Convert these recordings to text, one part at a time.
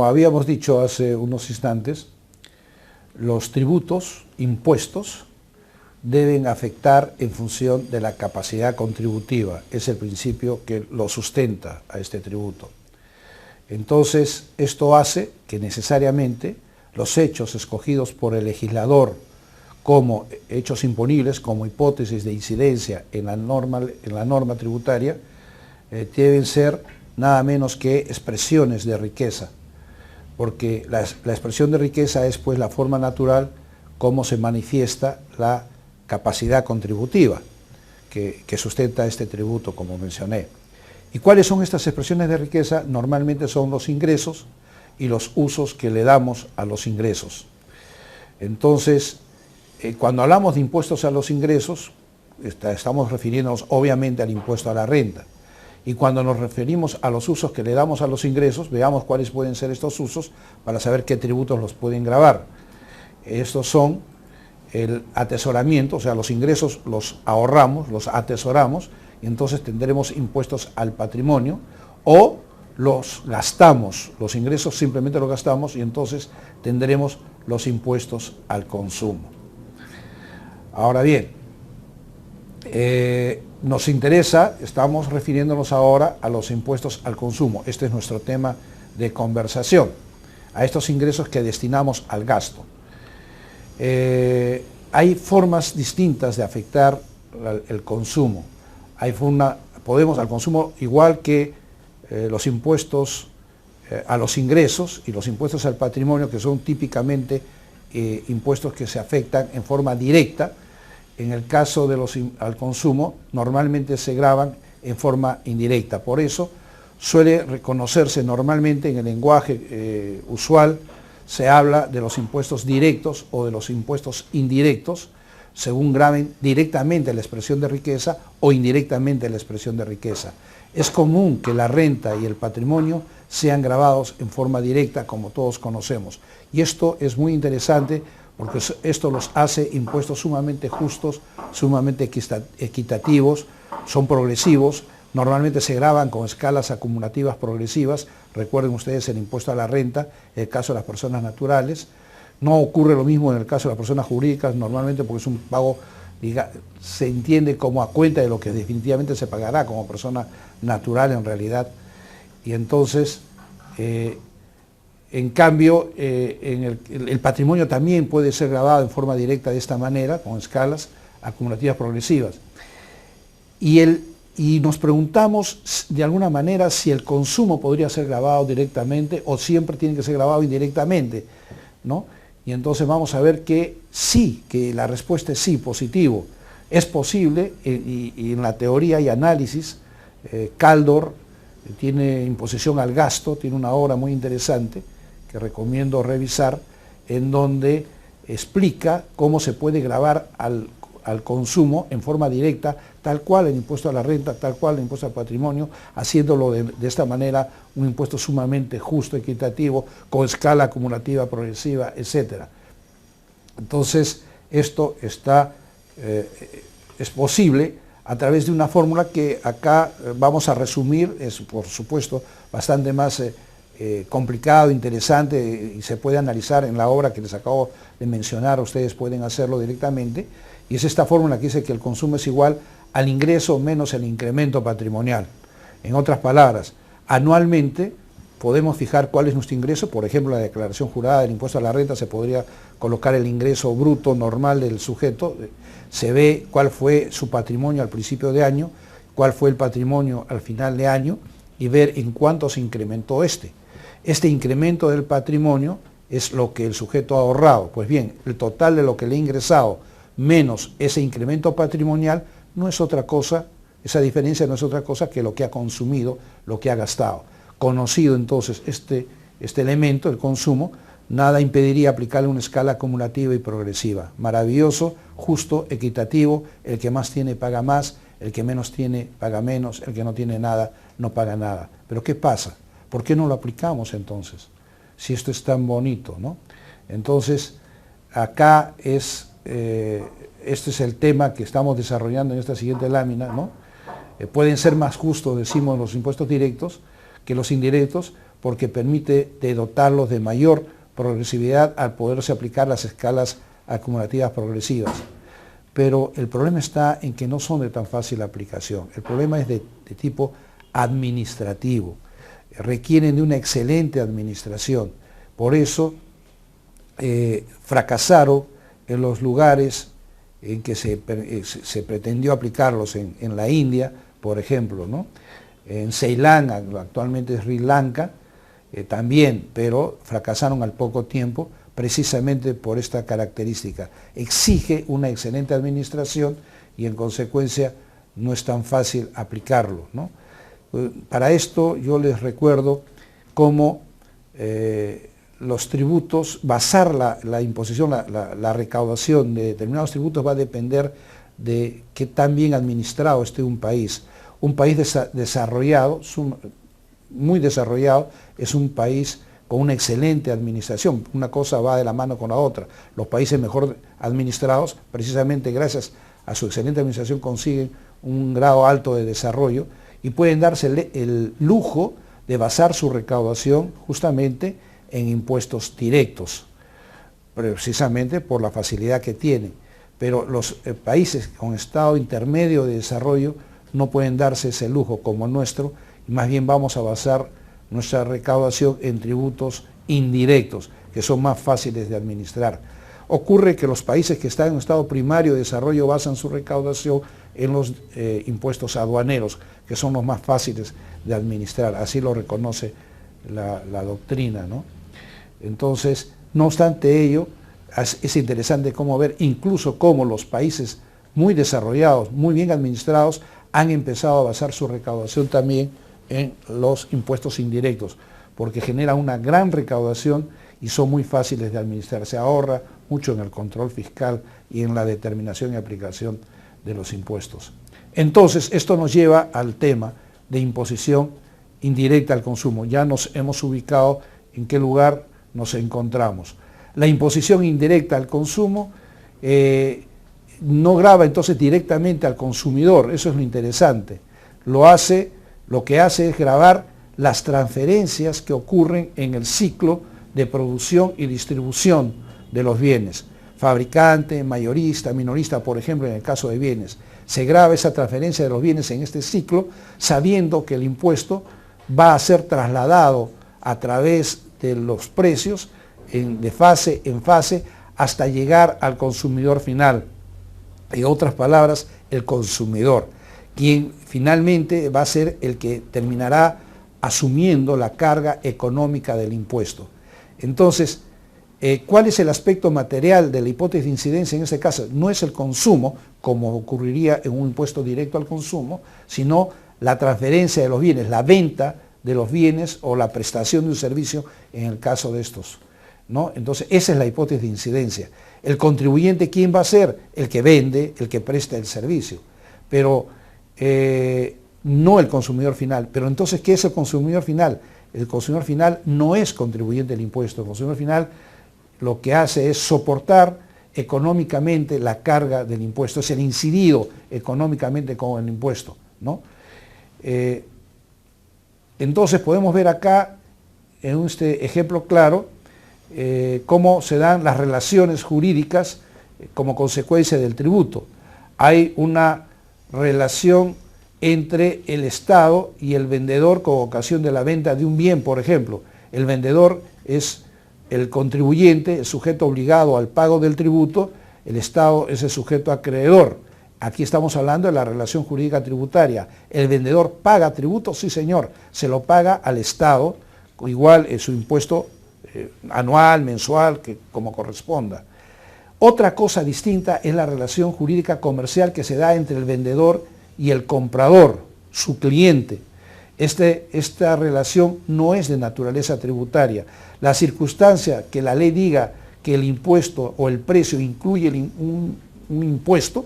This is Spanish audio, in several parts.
como habíamos dicho hace unos instantes, los tributos, impuestos, deben afectar en función de la capacidad contributiva. Es el principio que lo sustenta a este tributo. Entonces, esto hace que necesariamente los hechos escogidos por el legislador como hechos imponibles, como hipótesis de incidencia en la norma tributaria, deben ser nada menos que expresiones de riqueza, porque la expresión de riqueza es pues la forma natural como se manifiesta la capacidad contributiva que sustenta este tributo, como mencioné. ¿Y cuáles son estas expresiones de riqueza? Normalmente son los ingresos y los usos que le damos a los ingresos. Entonces, cuando hablamos de impuestos a los ingresos, estamos refiriéndonos obviamente al impuesto a la renta. Y cuando nos referimos a los usos que le damos a los ingresos, veamos cuáles pueden ser estos usos para saber qué tributos los pueden gravar. Estos son el atesoramiento, o sea, los ingresos los ahorramos, los atesoramos, y entonces tendremos impuestos al patrimonio, o los gastamos, los ingresos simplemente los gastamos, y entonces tendremos los impuestos al consumo. Ahora bien, nos interesa, estamos refiriéndonos ahora a los impuestos al consumo. Este es nuestro tema de conversación, a estos ingresos que destinamos al gasto. Hay formas distintas de afectar el consumo. Podemos al consumo, igual que los impuestos a los ingresos y los impuestos al patrimonio, que son típicamente impuestos que se afectan en forma directa. En el caso de al consumo, normalmente se gravan en forma indirecta. Por eso suele reconocerse normalmente en el lenguaje usual, se habla de los impuestos directos o de los impuestos indirectos, según graven directamente la expresión de riqueza o indirectamente la expresión de riqueza. Es común que la renta y el patrimonio sean gravados en forma directa, como todos conocemos. Y esto es muy interesante porque esto los hace impuestos sumamente justos, sumamente equitativos, son progresivos, normalmente se gravan con escalas acumulativas progresivas. Recuerden ustedes el impuesto a la renta, en el caso de las personas naturales. No ocurre lo mismo en el caso de las personas jurídicas, normalmente porque es un pago, se entiende como a cuenta de lo que definitivamente se pagará como persona natural en realidad. Y entonces, en cambio, el patrimonio también puede ser gravado en forma directa de esta manera, con escalas acumulativas progresivas. Y nos preguntamos de alguna manera si el consumo podría ser gravado directamente o siempre tiene que ser gravado indirectamente, ¿no? Y entonces vamos a ver que sí, que la respuesta es sí, positivo. Es posible, y en la teoría y análisis, Kaldor tiene Imposición al Gasto, tiene una obra muy interesante que recomiendo revisar, en donde explica cómo se puede gravar al consumo en forma directa, tal cual el impuesto a la renta, tal cual el impuesto al patrimonio, haciéndolo de esta manera un impuesto sumamente justo, equitativo, con escala acumulativa, progresiva, etc. Entonces, esto es posible a través de una fórmula que acá vamos a resumir, es por supuesto bastante más complicado, interesante, y se puede analizar en la obra que les acabo de mencionar, ustedes pueden hacerlo directamente, y es esta fórmula que dice que el consumo es igual al ingreso menos el incremento patrimonial. En otras palabras, anualmente podemos fijar cuál es nuestro ingreso, por ejemplo, la declaración jurada del impuesto a la renta se podría colocar el ingreso bruto normal del sujeto, se ve cuál fue su patrimonio al principio de año, cuál fue el patrimonio al final de año y ver en cuánto se incrementó este. Este incremento del patrimonio es lo que el sujeto ha ahorrado. Pues bien, el total de lo que le ha ingresado menos ese incremento patrimonial no es otra cosa, esa diferencia no es otra cosa que lo que ha consumido, lo que ha gastado. Conocido entonces este elemento, el consumo, nada impediría aplicarle una escala acumulativa y progresiva. Maravilloso, justo, equitativo, el que más tiene paga más, el que menos tiene paga menos, el que no tiene nada no paga nada. Pero ¿qué pasa? ¿Por qué no lo aplicamos entonces? Si esto es tan bonito, ¿no? Entonces, acá este es el tema que estamos desarrollando en esta siguiente lámina, ¿no? Pueden ser más justos, decimos, los impuestos directos que los indirectos, porque permite dotarlos de mayor progresividad al poderse aplicar las escalas acumulativas progresivas. Pero el problema está en que no son de tan fácil aplicación. El problema es de tipo administrativo. Requieren de una excelente administración. Por eso fracasaron en los lugares en que se pretendió aplicarlos, en la India, por ejemplo, ¿no? En Ceilán, actualmente Sri Lanka, también, pero fracasaron al poco tiempo, precisamente por esta característica. Exige una excelente administración y en consecuencia no es tan fácil aplicarlo, ¿no? Para esto yo les recuerdo cómo los tributos, basar la imposición, la recaudación de determinados tributos va a depender de qué tan bien administrado esté un país. Un país desarrollado, muy desarrollado, es un país con una excelente administración. Una cosa va de la mano con la otra. Los países mejor administrados, precisamente gracias a su excelente administración, consiguen un grado alto de desarrollo y pueden darse el lujo de basar su recaudación justamente en impuestos directos, precisamente por la facilidad que tienen. Pero los países con estado intermedio de desarrollo no pueden darse ese lujo como el nuestro, y más bien vamos a basar nuestra recaudación en tributos indirectos, que son más fáciles de administrar. Ocurre que los países que están en un estado primario de desarrollo basan su recaudación en los impuestos aduaneros, que son los más fáciles de administrar, así lo reconoce la doctrina, ¿no? Entonces, no obstante ello, es interesante cómo ver incluso cómo los países muy desarrollados, muy bien administrados, han empezado a basar su recaudación también en los impuestos indirectos, porque generan una gran recaudación y son muy fáciles de administrar. Se ahorra mucho en el control fiscal y en la determinación y aplicación de los impuestos. Entonces, esto nos lleva al tema de imposición indirecta al consumo. Ya nos hemos ubicado en qué lugar nos encontramos. La imposición indirecta al consumo no grava entonces directamente al consumidor, eso es lo interesante. Lo que hace es gravar las transferencias que ocurren en el ciclo de producción y distribución de los bienes. Fabricante, mayorista, minorista, por ejemplo, en el caso de bienes. Se grava esa transferencia de los bienes en este ciclo, sabiendo que el impuesto va a ser trasladado a través de los precios de fase en fase hasta llegar al consumidor final. En otras palabras, el consumidor, quien finalmente va a ser el que terminará asumiendo la carga económica del impuesto. Entonces, ¿cuál es el aspecto material de la hipótesis de incidencia en este caso? No es el consumo, como ocurriría en un impuesto directo al consumo, sino la transferencia de los bienes, la venta de los bienes o la prestación de un servicio en el caso de estos, ¿no? Entonces, esa es la hipótesis de incidencia. El contribuyente, ¿quién va a ser? El que vende, el que presta el servicio, pero no el consumidor final. Pero entonces, ¿qué es el consumidor final? El consumidor final no es contribuyente del impuesto. El consumidor final lo que hace es soportar económicamente la carga del impuesto, es el incidido económicamente con el impuesto, ¿no? Entonces podemos ver acá, en este ejemplo claro, cómo se dan las relaciones jurídicas como consecuencia del tributo. Hay una relación entre el Estado y el vendedor con ocasión de la venta de un bien, por ejemplo. El vendedor es el contribuyente, el sujeto obligado al pago del tributo, el Estado es el sujeto acreedor. Aquí estamos hablando de la relación jurídica tributaria. ¿El vendedor paga tributo? Sí, señor, se lo paga al Estado, igual su impuesto anual, mensual, como corresponda. Otra cosa distinta es la relación jurídica comercial que se da entre el vendedor y el comprador, su cliente. Esta relación no es de naturaleza tributaria. La circunstancia que la ley diga que el impuesto o el precio incluye un impuesto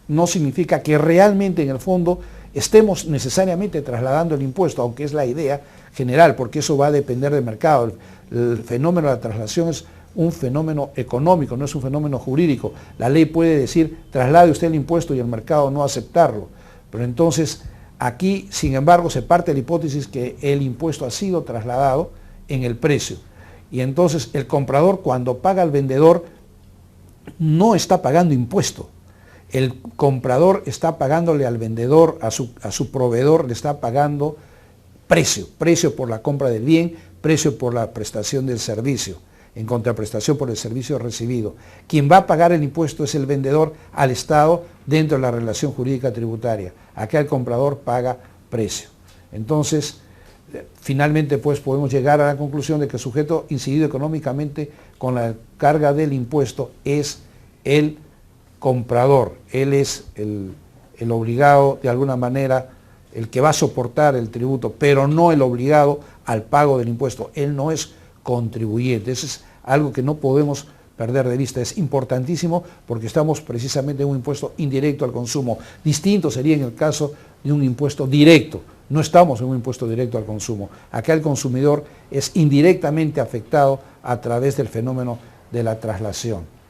no significa que realmente en el fondo estemos necesariamente trasladando el impuesto, aunque es la idea general, porque eso va a depender del mercado. El fenómeno de la traslación es un fenómeno económico, no es un fenómeno jurídico. La ley puede decir, traslade usted el impuesto y el mercado no aceptarlo. Pero entonces, aquí, sin embargo, se parte de la hipótesis que el impuesto ha sido trasladado en el precio. Y entonces el comprador, cuando paga al vendedor, no está pagando impuesto. El comprador está pagándole al vendedor, a su proveedor, le está pagando precio por la compra del bien, precio por la prestación del servicio, en contraprestación por el servicio recibido. Quien va a pagar el impuesto es el vendedor al Estado dentro de la relación jurídica tributaria. Acá el comprador paga precio. Entonces, finalmente pues podemos llegar a la conclusión de que el sujeto incidido económicamente con la carga del impuesto es el comprador. Él es el obligado, de alguna manera, el que va a soportar el tributo, pero no el obligado al pago del impuesto. Él no es contribuyente. Eso es algo que no podemos perder de vista. Es importantísimo porque estamos precisamente en un impuesto indirecto al consumo. Distinto sería en el caso de un impuesto directo. No estamos en un impuesto directo al consumo. Acá el consumidor es indirectamente afectado a través del fenómeno de la traslación.